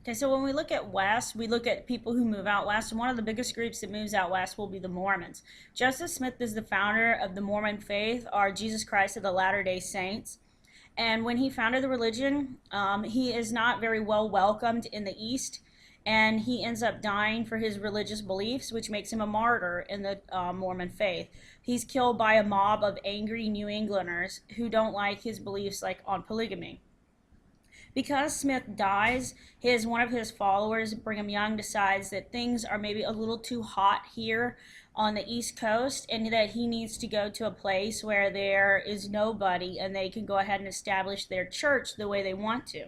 Okay, so when we look at West, we look at people who move out West, and one of the biggest groups that moves out West will be the Mormons. Joseph Smith is the founder of the Mormon faith, or Jesus Christ of the Latter-day Saints. And when he founded the religion, he is not very well welcomed in the East, and he ends up dying for his religious beliefs, which makes him a martyr in the Mormon faith. He's killed by a mob of angry New Englanders who don't like his beliefs, like on polygamy. Because Smith dies, one of his followers, Brigham Young, decides that things are maybe a little too hot here on the East Coast, and that he needs to go to a place where there is nobody and they can go ahead and establish their church the way they want to.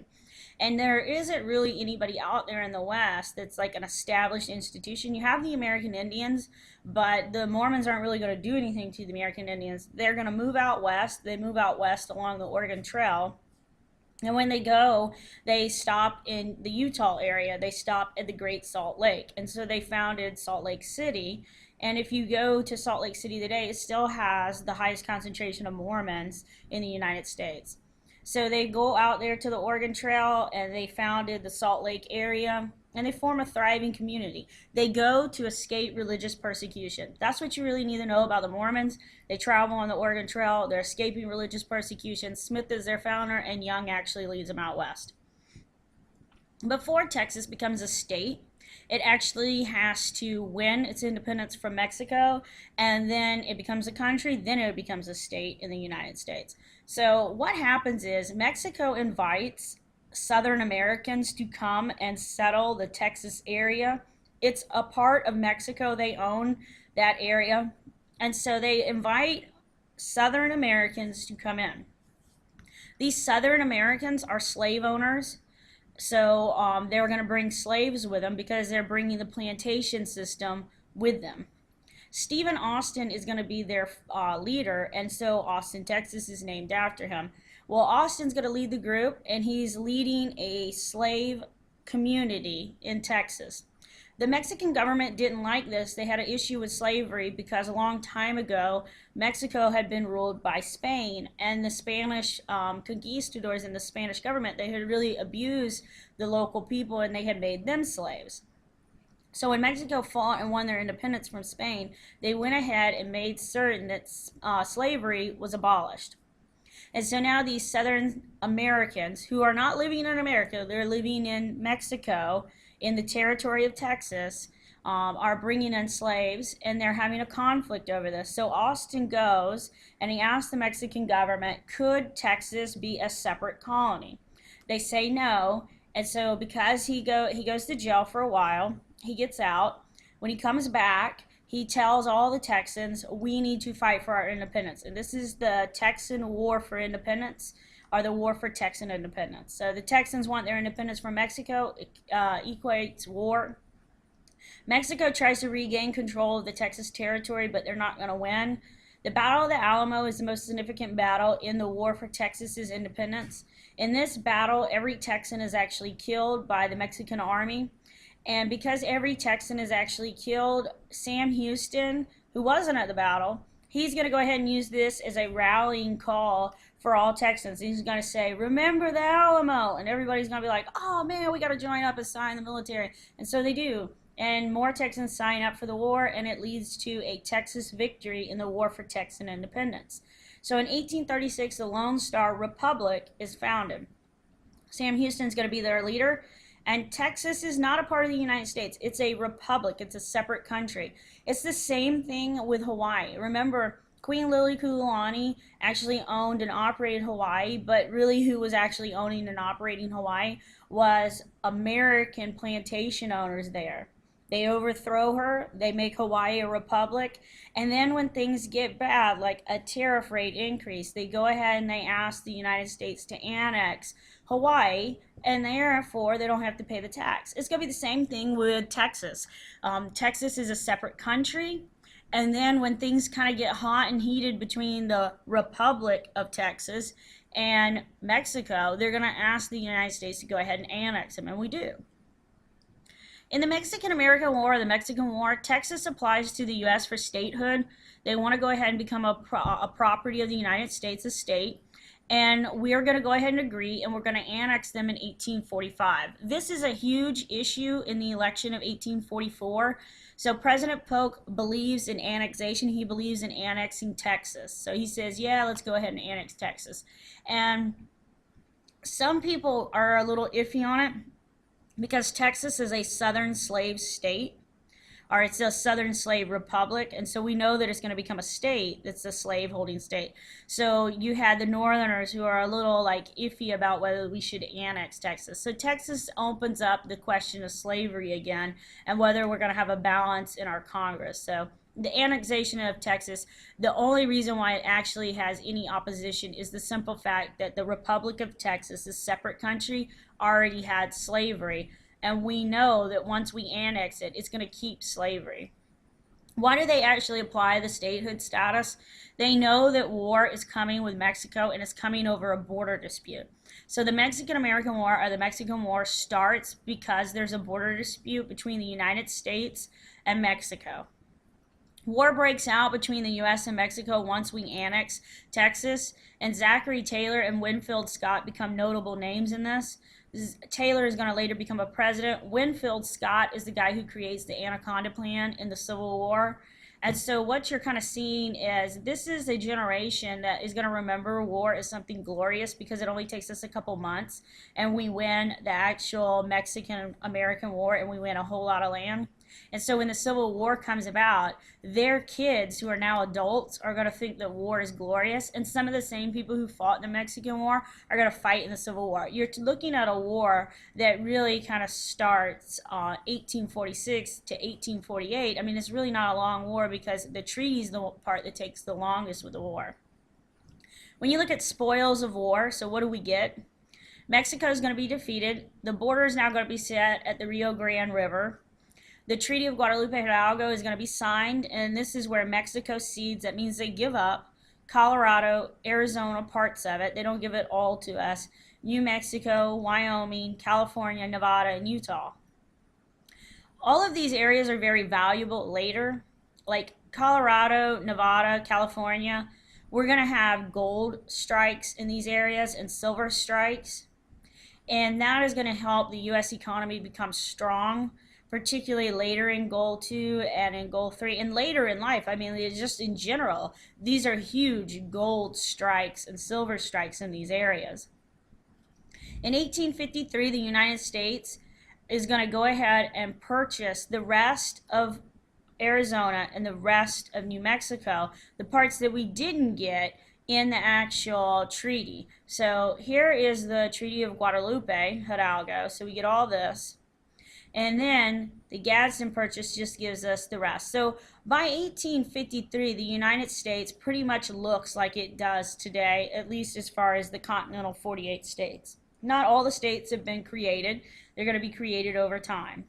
And there isn't really anybody out there in the West that's like an established institution. You have the American Indians, but the Mormons aren't really going to do anything to the American Indians. They're going to move out west. They move out west along the Oregon Trail. And when they go, they stop in the Utah area. They stop at the Great Salt Lake. And so they founded Salt Lake City. And if you go to Salt Lake City today, it still has the highest concentration of Mormons in the United States. So they go out there to the Oregon Trail and they founded the Salt Lake area, and they form a thriving community. They go to escape religious persecution. That's what you really need to know about the Mormons. They travel on the Oregon Trail. They're escaping religious persecution. Smith is their founder, and Young actually leads them out west. Before Texas becomes a state, it actually has to win its independence from Mexico, and then it becomes a country, then it becomes a state in the United States. So what happens is Mexico invites Southern Americans to come and settle the Texas area. It's a part of Mexico. They own that area. And so they invite Southern Americans to come in. These Southern Americans are slave owners. So they're going to bring slaves with them because they're bringing the plantation system with them. Stephen Austin is going to be their leader, and so Austin, Texas is named after him. Well, Austin's going to lead the group, and he's leading a slave community in Texas. The Mexican government didn't like this. They had an issue with slavery because a long time ago, Mexico had been ruled by Spain, and the Spanish conquistadors and the Spanish government, they had really abused the local people, and they had made them slaves. So when Mexico fought and won their independence from Spain, they went ahead and made certain that slavery was abolished. And so now these Southern Americans, who are not living in America, they're living in Mexico, in the territory of Texas, are bringing in slaves, and they're having a conflict over this. So Austin goes and he asks the Mexican government, could Texas be a separate colony? They say no, and so because he goes to jail for a while, he gets out. When he comes back, he tells all the Texans, we need to fight for our independence. And this is the Texan War for Independence, or the War for Texan Independence. So the Texans want their independence from Mexico, equates war. Mexico tries to regain control of the Texas territory, but they're not going to win. The Battle of the Alamo is the most significant battle in the War for Texas's independence. In this battle, every Texan is actually killed by the Mexican army. And because every Texan is actually killed, Sam Houston, who wasn't at the battle, he's going to go ahead and use this as a rallying call for all Texans. He's going to say, remember the Alamo. And everybody's going to be like, oh man, we got to join up and sign the military. And so they do. And more Texans sign up for the war, and it leads to a Texas victory in the War for Texan Independence. So in 1836, the Lone Star Republic is founded. Sam Houston's going to be their leader. And Texas is not a part of the United States. It's a republic. It's a separate country. It's the same thing with Hawaii. Remember, Queen Liliuokalani actually owned and operated Hawaii, but really who was actually owning and operating Hawaii was American plantation owners there. They overthrow her, they make Hawaii a republic, and then when things get bad, like a tariff rate increase, they go ahead and they ask the United States to annex Hawaii, and therefore they don't have to pay the tax. It's going to be the same thing with Texas. Texas is a separate country, and then when things kind of get hot and heated between the Republic of Texas and Mexico, they're going to ask the United States to go ahead and annex them, and we do. In the Mexican-American War, or the Mexican War, Texas applies to the U.S. for statehood. They want to go ahead and become a property of the United States, a state. and we're going to go ahead and agree, and we're going to annex them in 1845. This is a huge issue in the election of 1844. So President Polk believes in annexation. He believes in annexing Texas. So he says, yeah, let's go ahead and annex Texas. And some people are a little iffy on it because Texas is a southern slave state, or it's a southern slave republic, and so we know that it's going to become a state that's a slave holding state. So you had the northerners who are a little like iffy about whether we should annex Texas. So Texas opens up the question of slavery again, and whether we're going to have a balance in our Congress. So the annexation of Texas, the only reason why it actually has any opposition is the simple fact that the Republic of Texas, a separate country, already had slavery. And we know that once we annex it, it's going to keep slavery. Why do they actually apply the statehood status? They know that war is coming with Mexico, and it's coming over a border dispute. So the Mexican-American War, or the Mexican War, starts because there's a border dispute between the United States and Mexico. War breaks out between the U.S. and Mexico once we annex Texas, and Zachary Taylor and Winfield Scott become notable names in this. Taylor is going to later become a president. Winfield Scott is the guy who creates the Anaconda Plan in the Civil War. And so what you're kind of seeing is this is a generation that is going to remember war as something glorious because it only takes us a couple months and we win the actual Mexican-American War, and we win a whole lot of land. And so when the Civil War comes about, their kids who are now adults are going to think that war is glorious. And some of the same people who fought in the Mexican War are going to fight in the Civil War. You're looking at a war that really kind of starts 1846 to 1848. I mean, it's really not a long war because the treaty is the part that takes the longest with the war. When you look at spoils of war, so what do we get? Mexico is going to be defeated. The border is now going to be set at the Rio Grande River. The Treaty of Guadalupe Hidalgo is going to be signed, and this is where Mexico cedes. That means they give up Colorado, Arizona, parts of it. They don't give it all to us. New Mexico, Wyoming, California, Nevada, and Utah. All of these areas are very valuable later. Like Colorado, Nevada, California, we're going to have gold strikes in these areas and silver strikes. And that is going to help the U.S. economy become strong, particularly later in goal 2 and in goal 3 and later in life. I mean, just in general, these are huge gold strikes and silver strikes in these areas. In 1853, the United States is going to go ahead and purchase the rest of Arizona and the rest of New Mexico, the parts that we didn't get in the actual treaty. So here is the Treaty of Guadalupe Hidalgo. So we get all this. And then the Gadsden Purchase just gives us the rest. So by 1853, the United States pretty much looks like it does today, at least as far as the continental 48 states. Not all the states have been created. They're going to be created over time.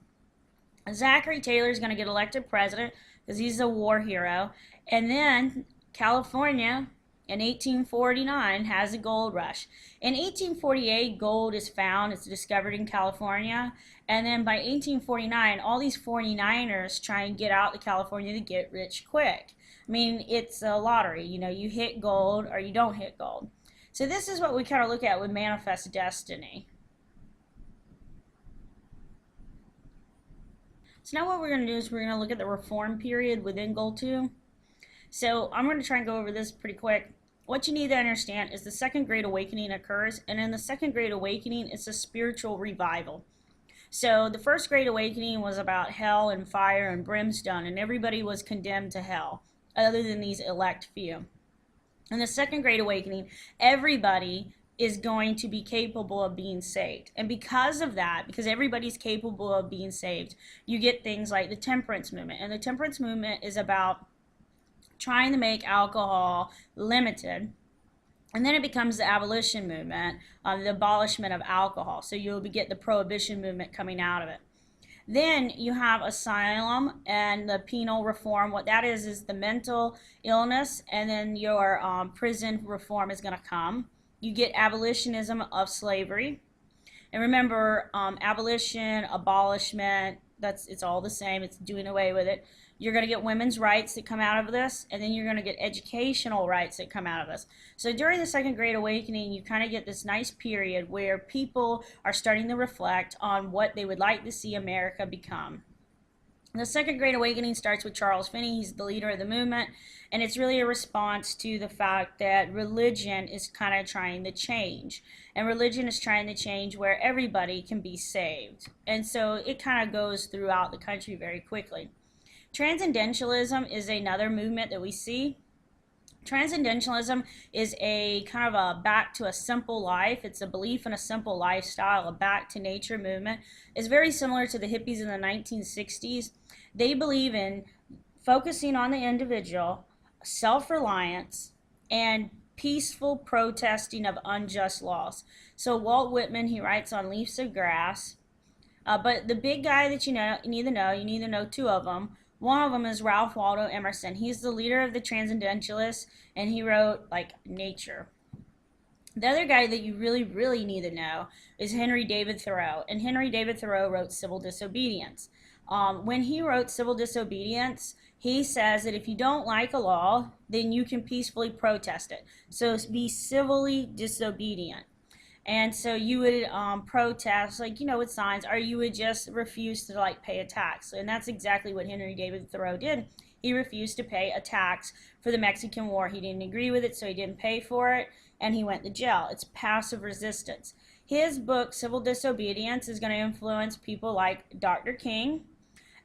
Zachary Taylor is going to get elected president because he's a war hero. And then California in 1849 has a gold rush. In 1848, gold is found, it's discovered in California. And then by 1849, all these 49ers try and get out to California to get rich quick. I mean, it's a lottery. You know, you hit gold or you don't hit gold. So this is what we kind of look at with Manifest Destiny. So now what we're going to do is we're going to look at the reform period within Goal 2. So I'm going to try and go over this pretty quick. What you need to understand is the Second Great Awakening occurs, and in the Second Great Awakening, it's a spiritual revival. So the First Great Awakening was about hell and fire and brimstone, and everybody was condemned to hell, other than these elect few. In the Second Great Awakening, everybody is going to be capable of being saved. And because of that, because everybody's capable of being saved, you get things like the temperance movement. And the temperance movement is about trying to make alcohol limited. And then it becomes the abolition movement, the abolishment of alcohol. So you'll get the prohibition movement coming out of it. Then you have asylum and the penal reform. What that is the mental illness, and then your prison reform is going to come. You get abolitionism of slavery. And remember, abolition, abolishment, It's all the same. It's doing away with it. You're going to get women's rights that come out of this, and then you're going to get educational rights that come out of this. So during the Second Great Awakening, you kind of get this nice period where people are starting to reflect on what they would like to see America become. The Second Great Awakening starts with Charles Finney. He's the leader of the movement, and it's really a response to the fact that religion is kind of trying to change. And religion is trying to change where everybody can be saved. And so it kind of goes throughout the country very quickly. Transcendentalism is another movement that we see. Transcendentalism is a kind of a back to a simple life. It's a belief in a simple lifestyle, a back to nature movement. It's very similar to the hippies in the 1960s. They believe in focusing on the individual, self-reliance, and peaceful protesting of unjust laws. So Walt Whitman, he writes on Leaves of Grass. But the big guy that you need to know two of them. One of them is Ralph Waldo Emerson. He's the leader of the Transcendentalists, and he wrote like Nature. The other guy that you really need to know is Henry David Thoreau, and Henry David Thoreau wrote Civil Disobedience. When he wrote Civil Disobedience, he says that if you don't like a law, then you can peacefully protest it. So be civilly disobedient. And so you would protest, like, with signs, or you would just refuse to, like, pay a tax. And that's exactly what Henry David Thoreau did. He refused to pay a tax for the Mexican War. He didn't agree with it, so he didn't pay for it, and he went to jail. It's passive resistance. His book, Civil Disobedience, is going to influence people like Dr. King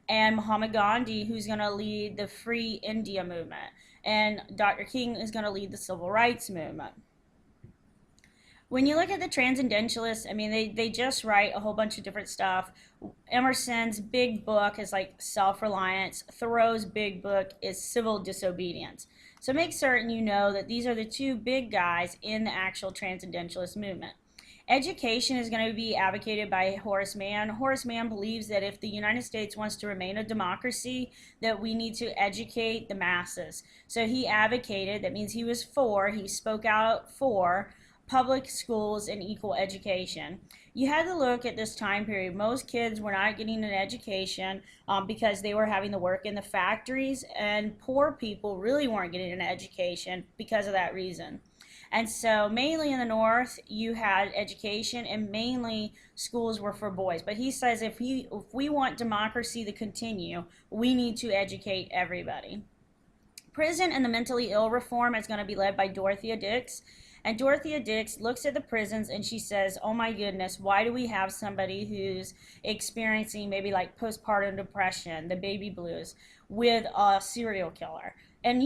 and Mahatma Gandhi, who's going to lead the Free India movement. And Dr. King is going to lead the Civil Rights movement. When you look at the Transcendentalists, I mean, they just write a whole bunch of different stuff. Emerson's big book is like Self-Reliance. Thoreau's big book is Civil Disobedience. So make certain you know that these are the two big guys in the actual Transcendentalist movement. Education is going to be advocated by Horace Mann. Horace Mann believes that if the United States wants to remain a democracy, that we need to educate the masses. So he advocated, that means he spoke out for public schools and equal education. You had to look at this time period. Most kids were not getting an education because they were having to work in the factories, and poor people really weren't getting an education because of that reason. And so mainly in the North, you had education, and mainly schools were for boys. But he says if we want democracy to continue, we need to educate everybody. Prison and the mentally ill reform is going to be led by Dorothea Dix. And Dorothea Dix looks at the prisons and she says, oh my goodness, why do we have somebody who's experiencing maybe like postpartum depression, the baby blues, with a serial killer? And,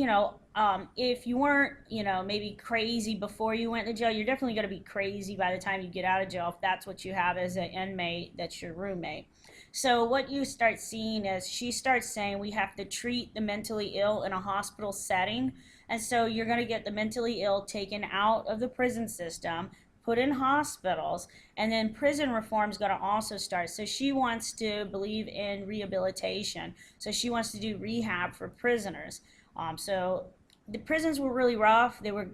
if you weren't, maybe crazy before you went to jail, you're definitely going to be crazy by the time you get out of jail if that's what you have as an inmate that's your roommate. So what you start seeing is she starts saying we have to treat the mentally ill in a hospital setting. And so you're going to get the mentally ill taken out of the prison system, put in hospitals, and then prison reform is going to also start. So she wants to believe in rehabilitation. So she wants to do rehab for prisoners. So the prisons were really rough. They were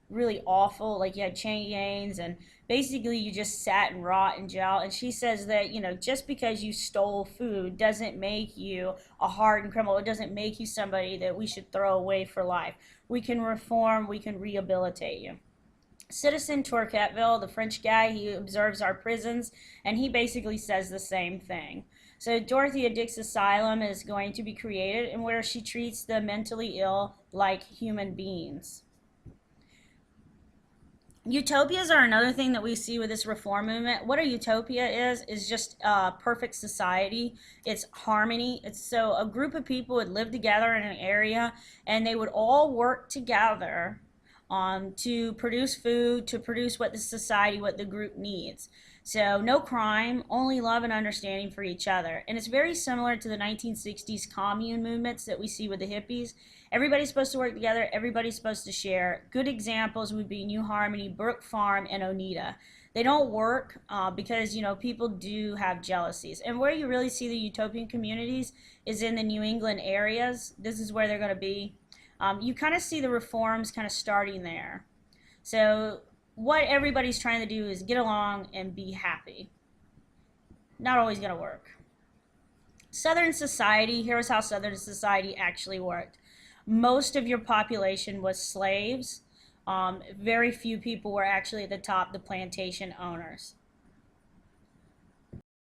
really awful. Like you had chain gangs, and basically you just sat and rot in jail. And she says that, just because you stole food doesn't make you a hardened criminal. It doesn't make you somebody that we should throw away for life. We can reform, we can rehabilitate you. Citizen Torquetville, the French guy, he observes our prisons, and he basically says the same thing. So Dorothea Dix Asylum is going to be created, and where she treats the mentally ill like human beings. Utopias are another thing that we see with this reform movement. What a utopia is just a perfect society. It's harmony. It's so a group of people would live together in an area, and they would all work together to produce food, to produce what the group needs. So no crime, only love and understanding for each other. And it's very similar to the 1960s commune movements that we see with the hippies. Everybody's supposed to work together. Everybody's supposed to share. Good examples would be New Harmony, Brook Farm, and Oneida. They don't work because, people do have jealousies. And where you really see the utopian communities is in the New England areas. This is where they're going to be. You kind of see the reforms kind of starting there. So what everybody's trying to do is get along and be happy. Not always going to work. Southern society, here's how Southern society actually worked. Most of your population was slaves. Very few people were actually at the top, the plantation owners.